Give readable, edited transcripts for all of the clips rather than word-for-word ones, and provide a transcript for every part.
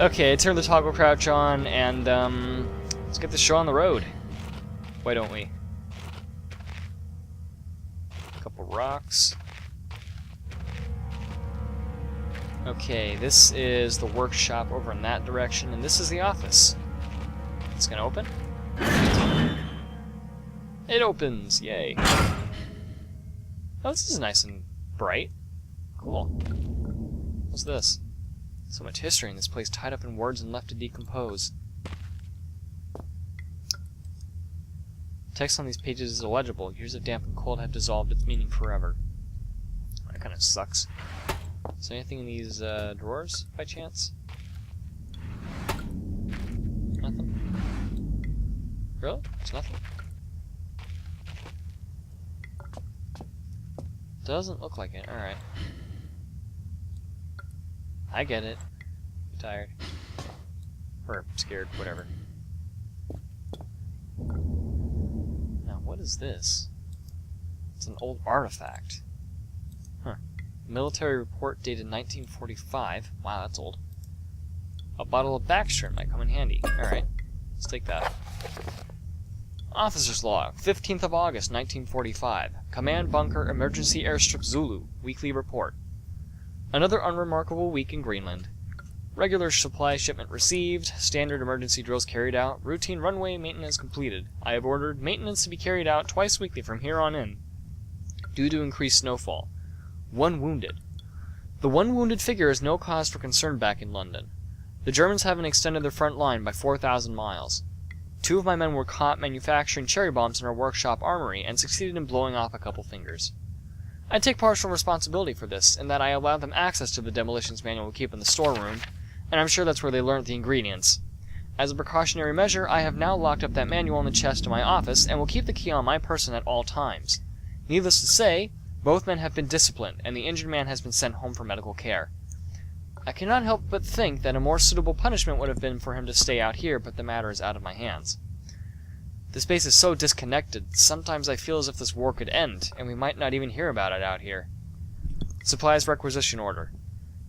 Okay, turn the toggle crouch on, and let's get this show on the road. Why don't we? A couple rocks. Okay, this is the workshop over in that direction, and this is the office. It's gonna open? It opens! Yay! Oh, this is nice and bright. Cool. What's this? So much history in this place, tied up in words and left to decompose. Text on these pages is illegible. Years of damp and cold have dissolved its meaning forever. That kind of sucks. Is there anything in these drawers, by chance? Nothing? Really? There's nothing? Doesn't look like it. Alright. I get it. I'm tired. Or scared, whatever. Now, what is this? It's an old artifact. Huh. Military report dated 1945. Wow, that's old. A bottle of Baxter might come in handy. Alright. Let's take that. Officer's Log, 15th of August, 1945. Command Bunker, Emergency Airstrip Zulu. Weekly report. Another unremarkable week in Greenland. Regular supply shipment received, standard emergency drills carried out, routine runway maintenance completed. I have ordered maintenance to be carried out twice weekly from here on in, due to increased snowfall. 1 wounded. The 1 wounded figure is no cause for concern back in London. The Germans haven't extended their front line by 4,000 miles. 2 of my men were caught manufacturing cherry bombs in our workshop armory and succeeded in blowing off a couple fingers. I take partial responsibility for this, in that I allowed them access to the demolitions manual we keep in the storeroom, and I'm sure that's where they learnt the ingredients. As a precautionary measure, I have now locked up that manual in the chest in my office, and will keep the key on my person at all times. Needless to say, both men have been disciplined, and the injured man has been sent home for medical care. I cannot help but think that a more suitable punishment would have been for him to stay out here, but the matter is out of my hands. This base is so disconnected, sometimes I feel as if this war could end, and we might not even hear about it out here. Supplies requisition order.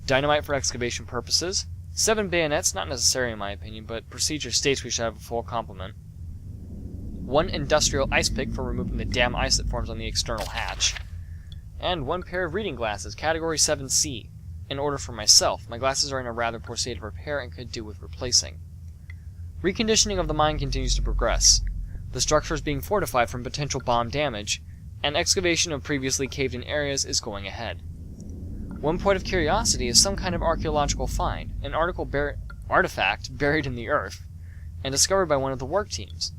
Dynamite for excavation purposes. 7 bayonets, not necessary in my opinion, but procedure states we should have a full complement. 1 industrial ice pick for removing the damn ice that forms on the external hatch. And 1 pair of reading glasses, category 7C. In order for myself. My glasses are in a rather poor state of repair and could do with replacing. Reconditioning of the mine continues to progress. The structure is being fortified from potential bomb damage, and excavation of previously caved-in areas is going ahead. 1 point of curiosity is some kind of archaeological find, an artifact buried in the earth, and discovered by one of the work teams.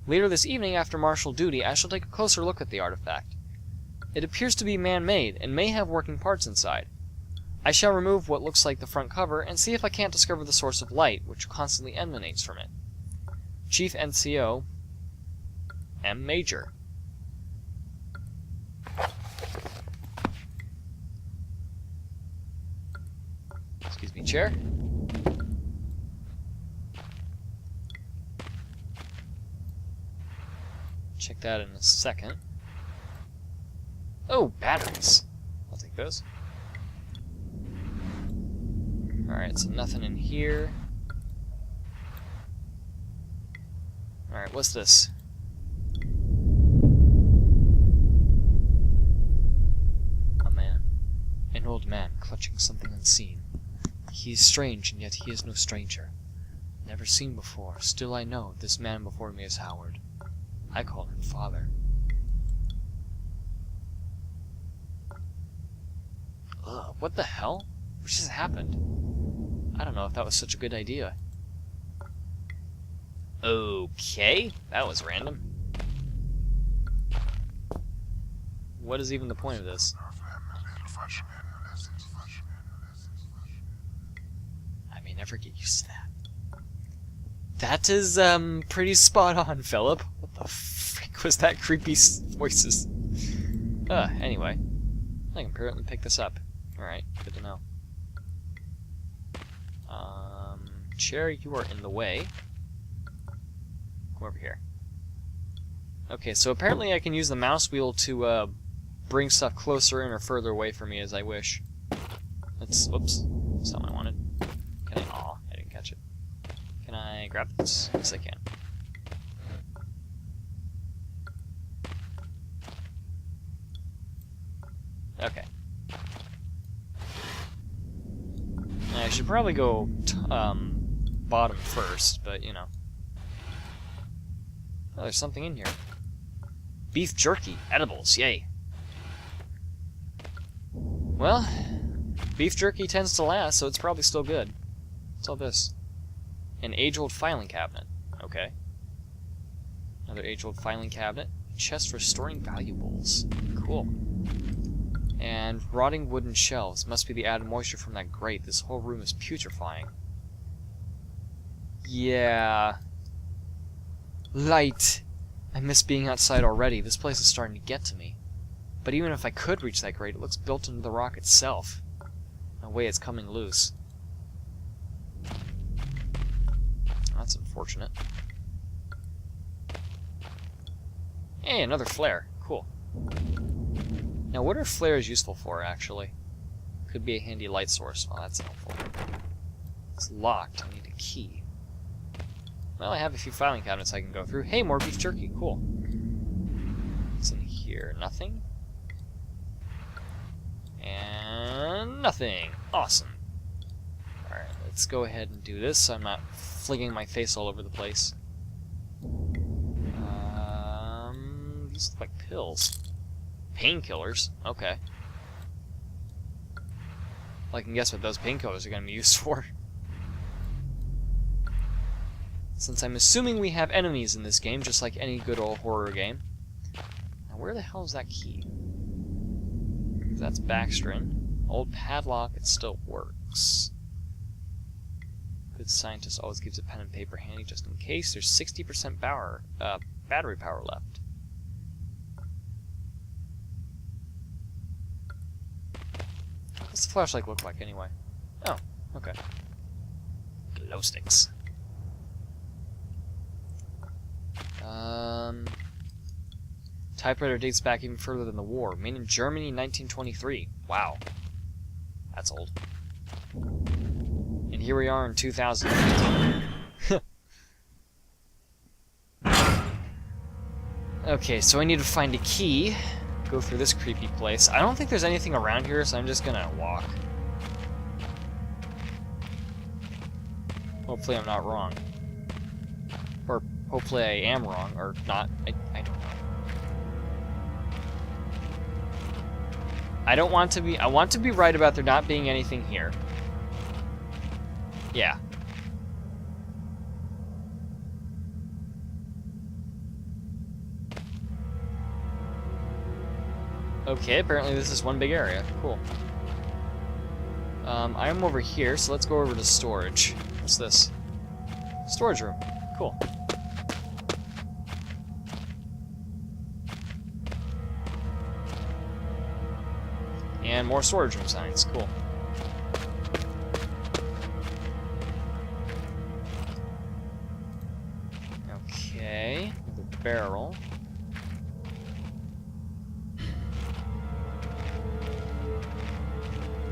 Later this evening, after martial duty, I shall take a closer look at the artifact. It appears to be man-made, and may have working parts inside. I shall remove what looks like the front cover, and see if I can't discover the source of light, which constantly emanates from it. Chief NCO, M. Major. Excuse me, chair. Check that in a second. Oh, batteries. I'll take those. Alright, so nothing in here. Alright, what's this? A man. An old man clutching something unseen. He is strange, and yet he is no stranger. Never seen before, still I know this man before me is Howard. I call him Father. Ugh, what the hell? What just happened? I don't know if that was such a good idea. Okay, that was random. What is even the point of this? I may never get used to that. That is, pretty spot on, Philip. What the frick was that creepy voices? Anyway. I can apparently pick this up. Alright, good to know. Chair, you are in the way. Come over here. Okay, so apparently I can use the mouse wheel to, bring stuff closer in or further away from me as I wish. That's, whoops. That's not what I wanted. Can I? Aw, I didn't catch it. Can I grab this? Yes, I can. Okay. I should probably go bottom first, but you know. Oh, there's something in here. Beef jerky, edibles, yay. Well, beef jerky tends to last, so it's probably still good. What's all this? An age-old filing cabinet. Okay. Another age-old filing cabinet. Chest for storing valuables. Cool. And rotting wooden shelves. Must be the added moisture from that grate. This whole room is putrefying. Yeah. Light. I miss being outside already. This place is starting to get to me. But even if I could reach that grate, it looks built into the rock itself. No way it's coming loose. That's unfortunate. Hey, another flare. Cool. Now, what are flares useful for, actually? Could be a handy light source. Well, that's helpful. It's locked. I need a key. Well, I have a few filing cabinets I can go through. Hey, more beef jerky. Cool. What's in here? Nothing? And nothing. Awesome. Alright, let's go ahead and do this so I'm not flinging my face all over the place. These look like pills. Painkillers? Okay. Well, I can guess what those painkillers are going to be used for. Since I'm assuming we have enemies in this game, just like any good old horror game. Now, where the hell is that key? That's backstring. Old padlock, it still works. Good scientist always keeps a pen and paper handy just in case. There's 60% battery power left. What's the flashlight look like anyway? Oh, okay. Glow sticks. Typewriter dates back even further than the war. Made in Germany in 1923. Wow. That's old. And here we are in 2000. Okay, so I need to find a key. Go through this creepy place. I don't think there's anything around here, so I'm just gonna walk. Hopefully I'm not wrong. Or hopefully I am wrong, or not. I don't know. I don't want to be... I want to be right about there not being anything here. Yeah. Okay, apparently this is one big area. Cool. I'm over here, so let's go over to storage. What's this? Storage room. Cool. And more storage room signs. Cool. Okay. The barrel.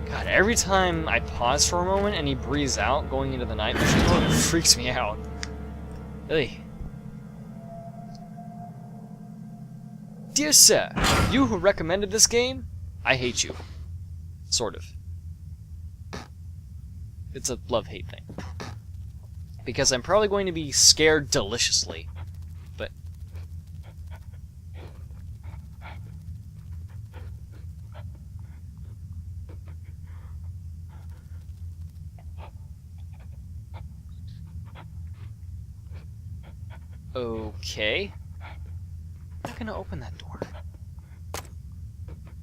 God, every time I pause for a moment and he breathes out going into the night vision mode, it freaks me out. Hey. Dear sir, you who recommended this game, I hate you. Sort of. It's a love-hate thing. Because I'm probably going to be scared deliciously. But... okay. I'm not gonna open that door.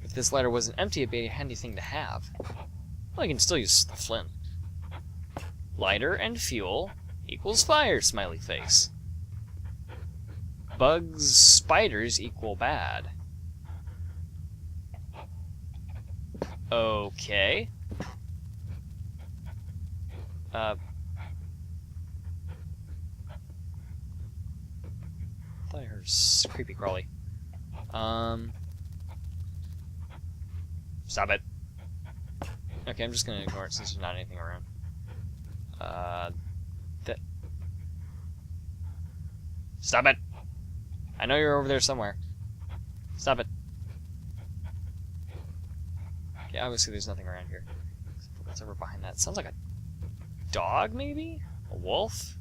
If this lighter wasn't empty, it'd be a handy thing to have. Well, I can still use the flint. Lighter and fuel equals fire, smiley face. Bugs, spiders equal bad. Okay. I thought I heard creepy crawly. Stop it. Okay, I'm just gonna ignore it since there's not anything around. That... Stop it! I know you're over there somewhere. Stop it. Okay, obviously there's nothing around here. What's over behind that? Sounds like a dog, maybe? A wolf?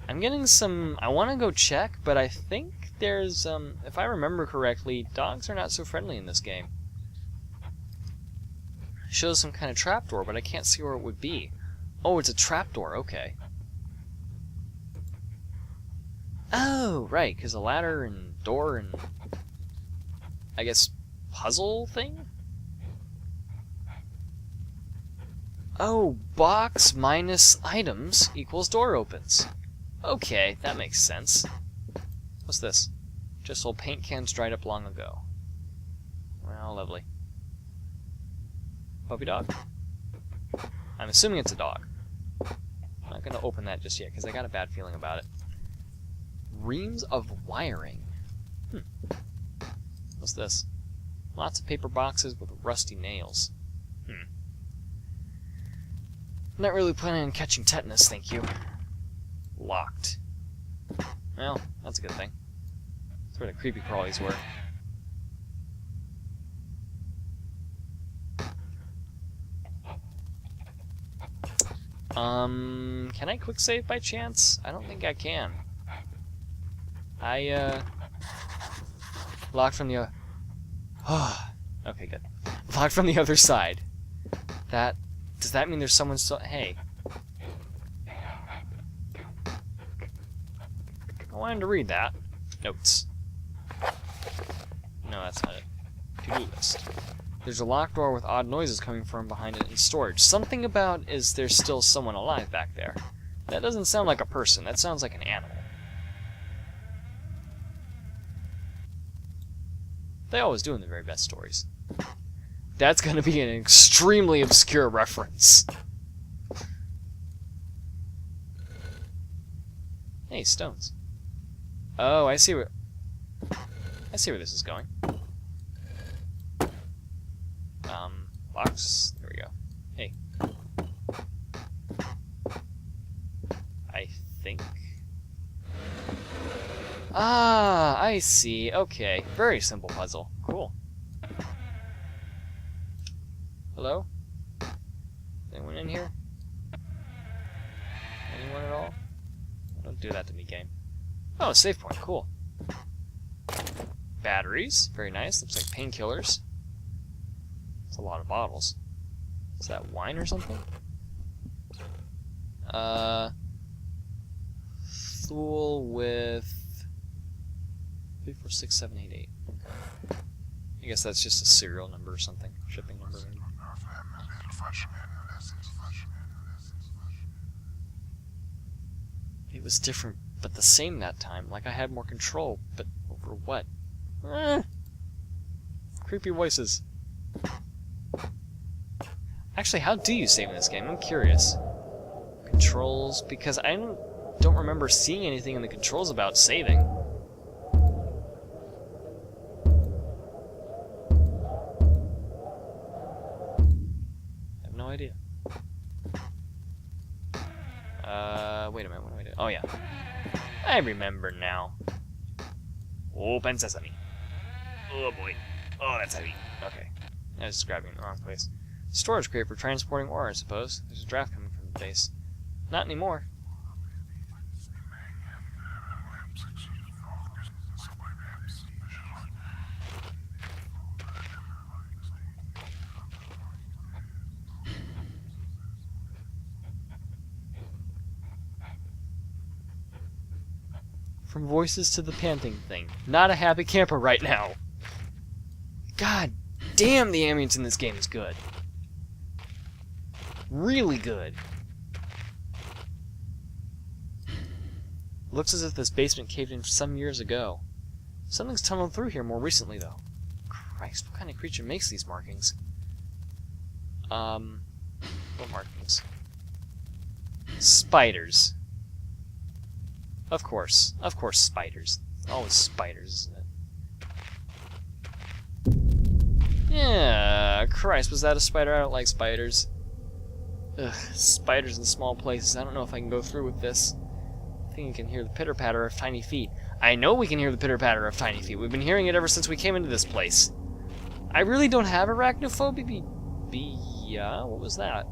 I'm getting some... I want to go check, but I think there's, if I remember correctly, dogs are not so friendly in this game. It shows some kind of trapdoor, but I can't see where it would be. Oh, it's a trapdoor, okay. Oh, right, because a ladder and door and... I guess puzzle thing? Oh, box minus items equals door opens. Okay, that makes sense. What's this? Just old paint cans dried up long ago. Well, lovely. Puppy dog? I'm assuming it's a dog. I'm not going to open that just yet, because I got a bad feeling about it. Reams of wiring. What's this? Lots of paper boxes with rusty nails. Not really planning on catching tetanus, thank you. Locked. Well, that's a good thing. That's where the creepy crawlies were. Can I quick save by chance? I don't think I can. Locked from the okay, good. Locked from the other side. Does that mean there's someone still... Hey. I wanted to read that. Notes. No, that's not it. To-do list. There's a locked door with odd noises coming from behind it in storage. Something about is there's still someone alive back there. That doesn't sound like a person. That sounds like an animal. They always do in the very best stories. That's going to be an extremely obscure reference. Hey, stones. Oh, I see where this is going. Box. There we go. Hey. I think. Ah, I see. Okay. Very simple puzzle. Cool. Hello? Anyone in here? Anyone at all? Don't do that to me, game. Oh, save point. Cool. Batteries. Very nice. Looks like painkillers. It's a lot of bottles. Is that wine or something? Fool with 3, 4, 6, 7, 8, 8. Okay. I guess that's just a serial number or something. Shipping number. It was different, but the same that time. Like I had more control, but over what? Creepy voices. Actually, how do you save in this game? I'm curious. Controls, because I don't remember seeing anything in the controls about saving. I have no idea. Wait a minute, what do I do? Oh yeah. I remember now. Open sesame. Oh boy. Oh, that's heavy. Okay. I was grabbing the wrong place. Storage crate for transporting ore, I suppose. There's a draft coming from the base. Not anymore. From voices to the panting thing. Not a happy camper right now. God damn, the ambience in this game is good. Really good. Looks as if this basement caved in some years ago. Something's tunneled through here more recently, though. Christ, what kind of creature makes these markings? What markings? Spiders. Of course spiders. Always spiders, isn't it? Christ, was that a spider? I don't like spiders. Ugh, spiders in small places. I don't know if I can go through with this. I think you can hear the pitter-patter of tiny feet. I know we can hear the pitter-patter of tiny feet. We've been hearing it ever since we came into this place. I really don't have arachnophobia. What was that?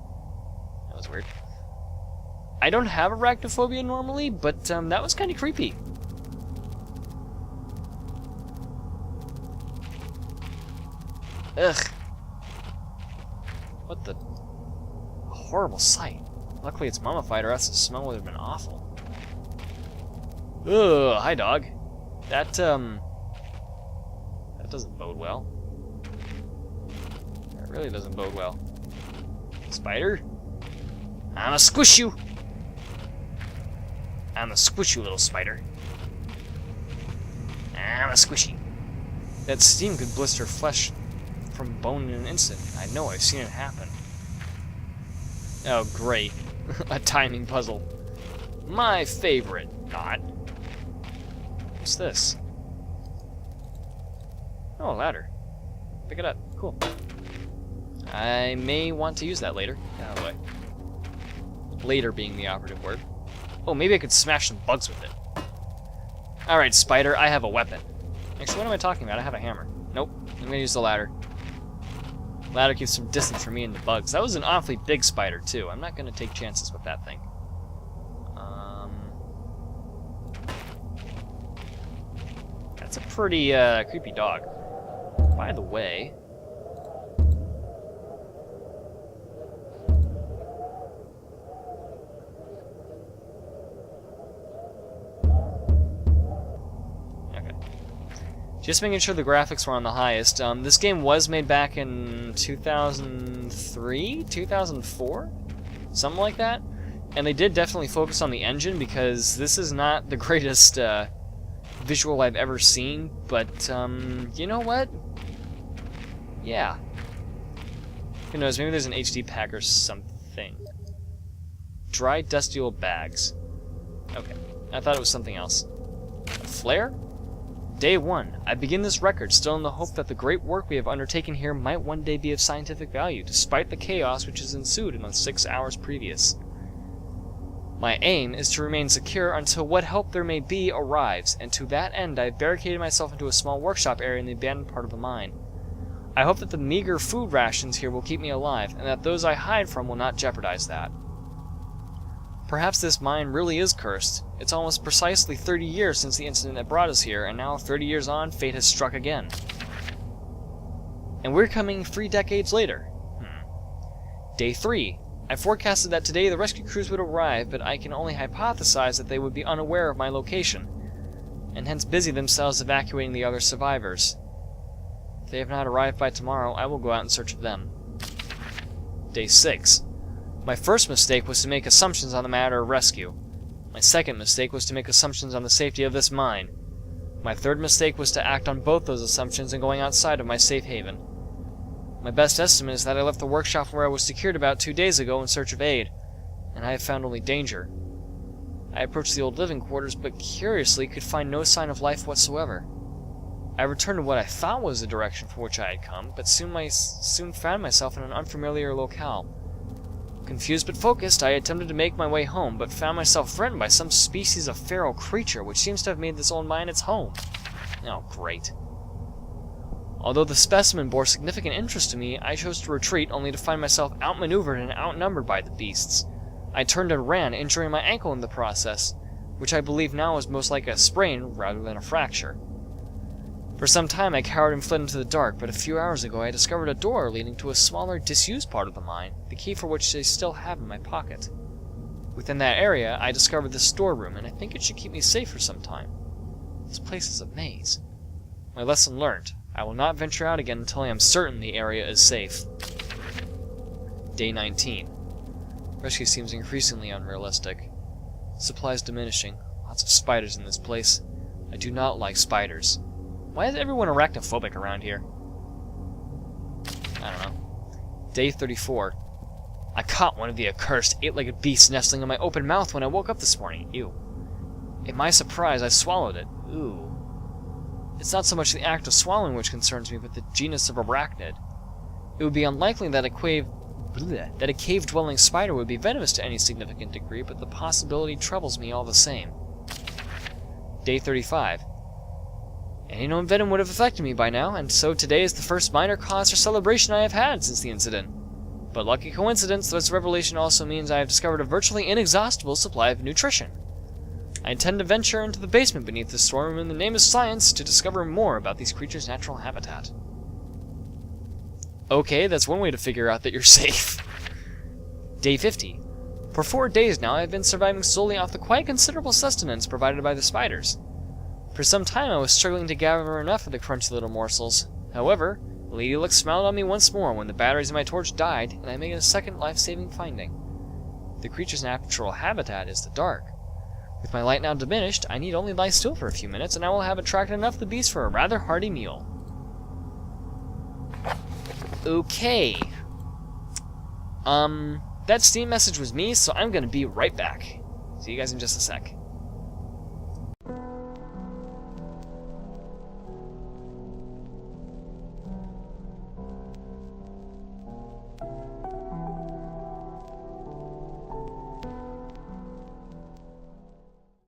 That was weird. I don't have arachnophobia normally, but that was kind of creepy. Ugh. What the... A horrible sight. Luckily it's mummified, or else the smell would have been awful. Ugh, hi dog. That doesn't bode well. That really doesn't bode well. Spider? I'ma squish you! I'ma squish you, little spider. I'ma squish you. That steam could blister flesh from bone in an instant. I know, I've seen it happen. Oh, great. A timing puzzle. My favorite. Not. What's this? Oh, a ladder. Pick it up. Cool. I may want to use that later. Get out of the way. Later being the operative word. Oh, maybe I could smash some bugs with it. Alright, spider, I have a weapon. Actually, what am I talking about? I have a hammer. Nope. I'm gonna use the ladder. Ladder keeps some distance from me and the bugs. That was an awfully big spider, too. I'm not gonna take chances with that thing. That's a pretty, creepy dog. By the way... Just making sure the graphics were on the highest. This game was made back in 2003? 2004? Something like that. And they did definitely focus on the engine, because this is not the greatest visual I've ever seen. But, you know what? Yeah. Who knows, maybe there's an HD pack or something. Dry, dusty old bags. Okay, I thought it was something else. A flare? Day 1. I begin this record still in the hope that the great work we have undertaken here might one day be of scientific value, despite the chaos which has ensued in the 6 hours previous. My aim is to remain secure until what help there may be arrives, and to that end I have barricaded myself into a small workshop area in the abandoned part of the mine. I hope that the meager food rations here will keep me alive, and that those I hide from will not jeopardize that. Perhaps this mine really is cursed. It's almost precisely 30 years since the incident that brought us here, and now 30 years on, fate has struck again. And we're coming 3 decades later. Day 3. I forecasted that today the rescue crews would arrive, but I can only hypothesize that they would be unaware of my location, and hence busy themselves evacuating the other survivors. If they have not arrived by tomorrow, I will go out in search of them. Day 6. My first mistake was to make assumptions on the matter of rescue. My second mistake was to make assumptions on the safety of this mine. My third mistake was to act on both those assumptions in going outside of my safe haven. My best estimate is that I left the workshop where I was secured about 2 days ago in search of aid, and I have found only danger. I approached the old living quarters, but curiously could find no sign of life whatsoever. I returned to what I thought was the direction from which I had come, but soon found myself in an unfamiliar locale. Confused but focused, I attempted to make my way home, but found myself threatened by some species of feral creature which seems to have made this old mine its home. Oh, great. Although the specimen bore significant interest to me, I chose to retreat only to find myself outmaneuvered and outnumbered by the beasts. I turned and ran, injuring my ankle in the process, which I believe now is most like a sprain rather than a fracture. For some time I cowered and fled into the dark, but a few hours ago I discovered a door leading to a smaller, disused part of the mine, the key for which I still have in my pocket. Within that area, I discovered this storeroom, and I think it should keep me safe for some time. This place is a maze. My lesson learned. I will not venture out again until I am certain the area is safe. Day 19. Rescue seems increasingly unrealistic. Supplies diminishing. Lots of spiders in this place. I do not like spiders. Why is everyone arachnophobic around here? I don't know. Day 34. I caught one of the accursed 8-legged beasts nestling in my open mouth when I woke up this morning. Ew. In my surprise, I swallowed it. Ooh. It's not so much the act of swallowing which concerns me, but the genus of arachnid. It would be unlikely that a cave-dwelling spider would be venomous to any significant degree, but the possibility troubles me all the same. Day 35. Any known venom would have affected me by now, and so today is the first minor cause for celebration I have had since the incident. But lucky coincidence, this revelation also means I have discovered a virtually inexhaustible supply of nutrition. I intend to venture into the basement beneath the storm in the name of science to discover more about these creatures' natural habitat. Okay, that's one way to figure out that you're safe. Day 50. For 4 days now, I have been surviving solely off the quite considerable sustenance provided by the spiders. For some time I was struggling to gather enough of the crunchy little morsels. However, Lady Luck smiled on me once more when the batteries in my torch died, and I made a second life-saving finding. The creature's natural habitat is the dark. With my light now diminished, I need only lie still for a few minutes, and I will have attracted enough of the beast for a rather hearty meal. Okay. That Steam message was me, so I'm gonna be right back. See you guys in just a sec.